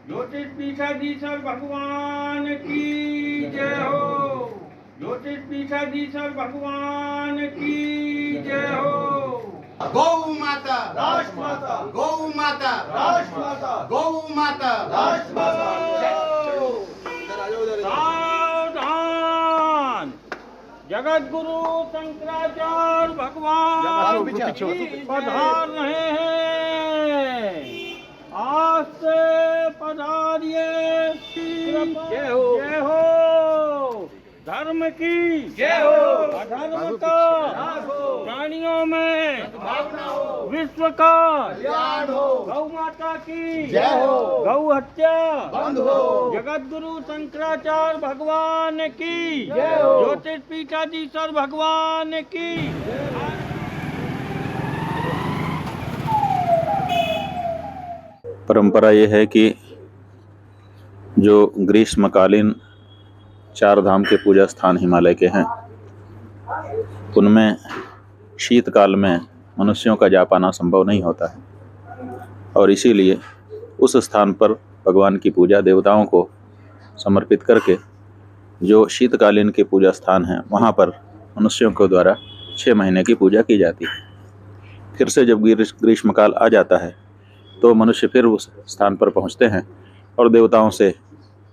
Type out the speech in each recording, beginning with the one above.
ज्योतिष पीठाधीश्वर भगवान की जय हो। ज्योतिष पीठाधीश्वर भगवान की जय हो। गौ माता राष्ट्रमाता गौ माता राष्ट्रमाता गौ माता राष्ट्रमाता सावधान, जगत गुरु शंकराचार्य भगवान पधार रहे हैं। आज से पधारिए। जय हो, जय हो। धर्म की जय हो। अधर्म का नाश हो। प्राणियों में भावना हो। विश्व का कल्याण हो। गौ माता की जय हो। गौ हत्या बंद हो। जगत गुरु शंकराचार्य भगवान की जय हो। ज्योतिष पीठाधीश्वर भगवान की। परंपरा ये है कि जो ग्रीष्मकालीन चार धाम के पूजा स्थान हिमालय के हैं, उनमें शीतकाल में मनुष्यों का जा पाना संभव नहीं होता है और इसीलिए उस स्थान पर भगवान की पूजा देवताओं को समर्पित करके जो शीतकालीन के पूजा स्थान हैं वहाँ पर मनुष्यों के द्वारा 6 महीने की पूजा की जाती है। फिर से जब ग्रीष्मकाल आ जाता है तो मनुष्य फिर उस स्थान पर पहुँचते हैं और देवताओं से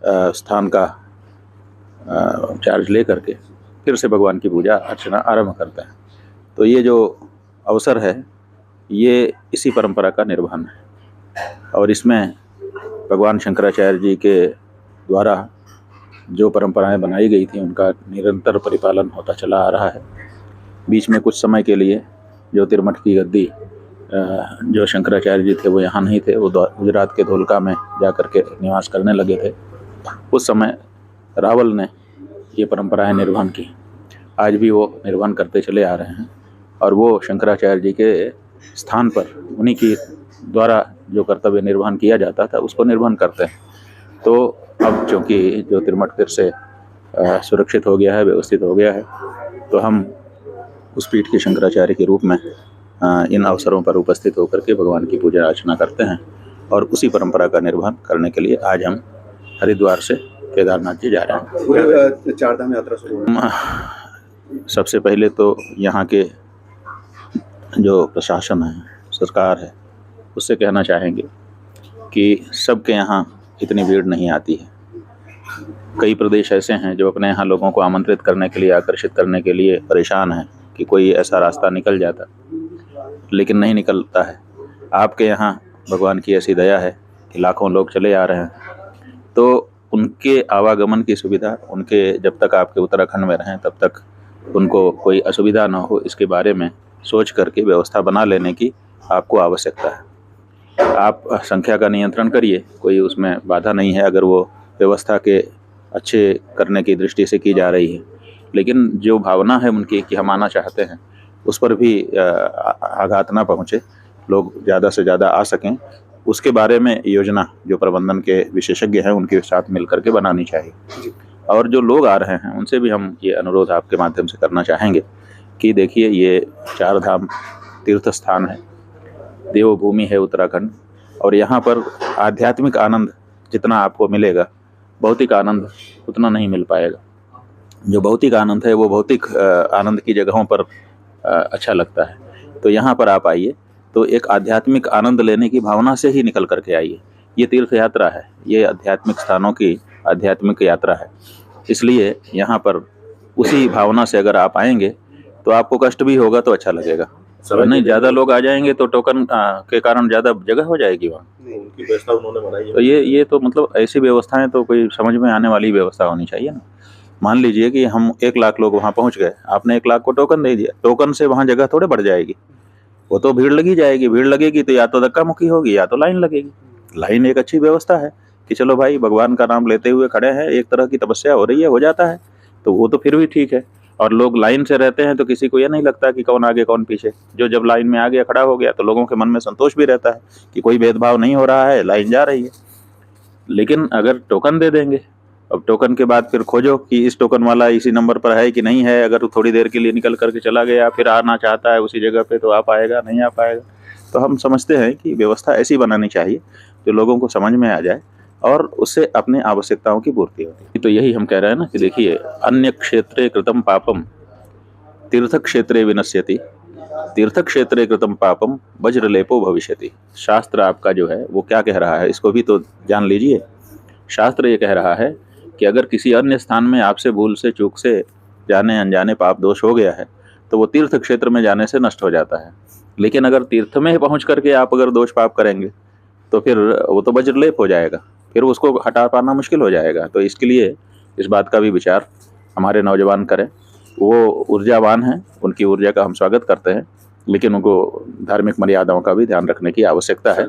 स्थान का चार्ज ले करके फिर से भगवान की पूजा अर्चना आरंभ करते हैं। तो ये जो अवसर है ये इसी परंपरा का निर्वहन है और इसमें भगवान शंकराचार्य जी के द्वारा जो परंपराएं बनाई गई थी उनका निरंतर परिपालन होता चला आ रहा है। बीच में कुछ समय के लिए ज्योतिर्मठ की गद्दी जो शंकराचार्य जी थे वो यहाँ नहीं थे, वो गुजरात के धोलका में जा कर के निवास करने लगे थे। उस समय रावल ने ये परंपराएं निर्वहन की। आज भी वो निर्वहन करते चले आ रहे हैं और वो शंकराचार्य जी के स्थान पर उन्हीं की द्वारा जो कर्तव्य निर्वहन किया जाता था उसको निर्वहन करते हैं। तो अब चूँकि ज्योतिर्मठ फिर से सुरक्षित हो गया है, व्यवस्थित हो गया है, तो हम उस पीठ के शंकराचार्य के रूप में इन अवसरों पर उपस्थित होकर के भगवान की पूजा अर्चना करते हैं और उसी परंपरा का निर्वहन करने के लिए आज हम हरिद्वार से केदारनाथ जी जा रहे हैं। चारधाम यात्रा शुरू सबसे पहले तो यहाँ के जो प्रशासन है, सरकार है, उससे कहना चाहेंगे कि सबके यहाँ इतनी भीड़ नहीं आती है। कई प्रदेश ऐसे हैं जो अपने यहाँ लोगों को आमंत्रित करने के लिए, आकर्षित करने के लिए परेशान हैं कि कोई ऐसा रास्ता निकल जाता, लेकिन नहीं निकलता है। आपके यहाँ भगवान की ऐसी दया है कि लाखों लोग चले आ रहे हैं, तो उनके आवागमन की सुविधा, उनके जब तक आपके उत्तराखंड में रहें तब तक उनको कोई असुविधा ना हो, इसके बारे में सोच करके व्यवस्था बना लेने की आपको आवश्यकता है। आप संख्या का नियंत्रण करिए, कोई उसमें बाधा नहीं है अगर वो व्यवस्था के अच्छे करने की दृष्टि से की जा रही है, लेकिन जो भावना है उनकी कि हम आना चाहते हैं उस पर भी आघात ना पहुँचे, लोग ज़्यादा से ज़्यादा आ सकें, उसके बारे में योजना जो प्रबंधन के विशेषज्ञ हैं उनके साथ मिल करके बनानी चाहिए। और जो लोग आ रहे हैं उनसे भी हम ये अनुरोध आपके माध्यम से करना चाहेंगे कि देखिए, ये चार धाम तीर्थ स्थान है, देवभूमि है उत्तराखंड, और यहाँ पर आध्यात्मिक आनंद जितना आपको मिलेगा, भौतिक आनंद उतना नहीं मिल पाएगा। जो भौतिक आनंद है वो भौतिक आनंद की जगहों पर अच्छा लगता है, तो यहाँ पर आप आइए तो एक आध्यात्मिक आनंद लेने की भावना से ही निकल करके आइए। ये तीर्थ यात्रा है, ये आध्यात्मिक स्थानों की आध्यात्मिक यात्रा है, इसलिए यहाँ पर उसी भावना से अगर आप आएंगे तो आपको कष्ट भी होगा तो अच्छा लगेगा। नहीं, ज़्यादा लोग आ जाएंगे तो टोकन के कारण ज़्यादा जगह हो जाएगी वहाँ। उनकी व्यवस्था उन्होंने बनाई है। तो ये तो मतलब ऐसी व्यवस्थाएं तो कोई समझ में आने वाली व्यवस्था होनी चाहिए ना। मान लीजिए कि हम 1 लाख लोग वहाँ पहुँच गए, आपने 1 लाख को टोकन दे दिया, टोकन से वहाँ जगह थोड़े बढ़ जाएगी, वो तो भीड़ लगी जाएगी। भीड़ लगेगी तो या तो धक्का मुक्की होगी या तो लाइन लगेगी। लाइन एक अच्छी व्यवस्था है कि चलो भाई भगवान का नाम लेते हुए खड़े हैं, एक तरह की तपस्या हो रही है, हो जाता है, तो वो तो फिर भी ठीक है। और लोग लाइन से रहते हैं तो किसी को यह नहीं लगता कि कौन आगे कौन पीछे। जो जब लाइन में आ गया, खड़ा हो गया, तो लोगों के मन में संतोष भी रहता है कि कोई भेदभाव नहीं हो रहा है, लाइन जा रही है। लेकिन अगर टोकन दे देंगे, अब टोकन के बाद फिर खोजो कि इस टोकन वाला इसी नंबर पर है कि नहीं है। अगर थोड़ी देर के लिए निकल करके चला गया, फिर आना चाहता है उसी जगह पे, तो आ पाएगा नहीं आ पाएगा। तो हम समझते हैं कि व्यवस्था ऐसी बनानी चाहिए जो लोगों को समझ में आ जाए और उससे अपने आवश्यकताओं की पूर्ति होती है। तो यही हम कह रहे हैं ना कि देखिए, अन्य क्षेत्रे कृतम पापम तीर्थ क्षेत्रे विनश्यति, तीर्थ क्षेत्रे कृतम पापम वज्रलेपो भविष्यति। शास्त्र आपका जो है वो क्या कह रहा है, इसको भी तो जान लीजिए। शास्त्र ये कह रहा है कि अगर किसी अन्य स्थान में आपसे भूल से चूक से जाने अनजाने पाप दोष हो गया है तो वो तीर्थ क्षेत्र में जाने से नष्ट हो जाता है। लेकिन अगर तीर्थ में पहुंच करके आप अगर दोष पाप करेंगे तो फिर वो तो वज्रलेप हो जाएगा, फिर उसको हटा पाना मुश्किल हो जाएगा। तो इसके लिए इस बात का भी विचार हमारे नौजवान करें। वो ऊर्जावान हैं, उनकी ऊर्जा का हम स्वागत करते हैं, लेकिन उनको धार्मिक मर्यादाओं का भी ध्यान रखने की आवश्यकता है।